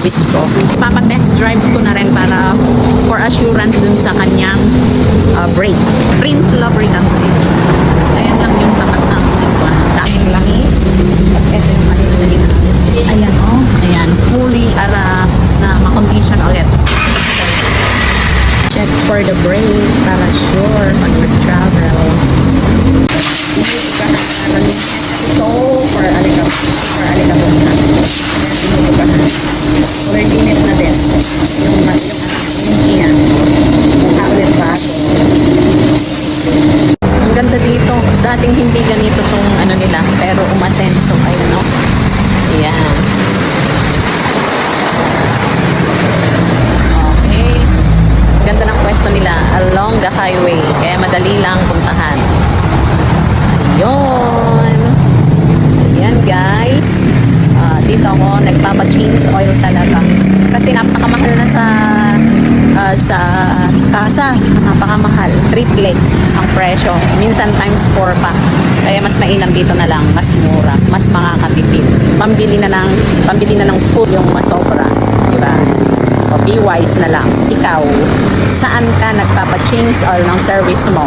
service ko. Ipapatest drive ko na rin para for assurance dun sa kanyang brake. Prince Lubricant Brake. Ayan lang yung tapat ng one. Dahil langis. At ito yung maliliit. Ayan o. Ayan. Fully para na makondition ulit. Check for the brake para sure pag nag-travel. So, for alikabok na. Or dinit na din. Yung iyan. Ulit pa. Ang ganda dito. Dating hindi ganito tong ano nila. Pero umasenso kayo, no? Ayan. Okay. Ganda ng pwesto nila along the highway. Kaya madali lang puntahan. Ayun. Ayan guys. Dito ako nagpapa-change oil talaga. Kasi napakamahal na sa kasa. Napakamahal. Triple ang presyo. Minsan times 4 pa. Kaya mas mainam dito na lang. Mas mura. Mas makakatipid. Pambili na ng food yung masobra. Diba? O be wise na lang. Ikaw, saan ka nagpapa-change oil ng service mo?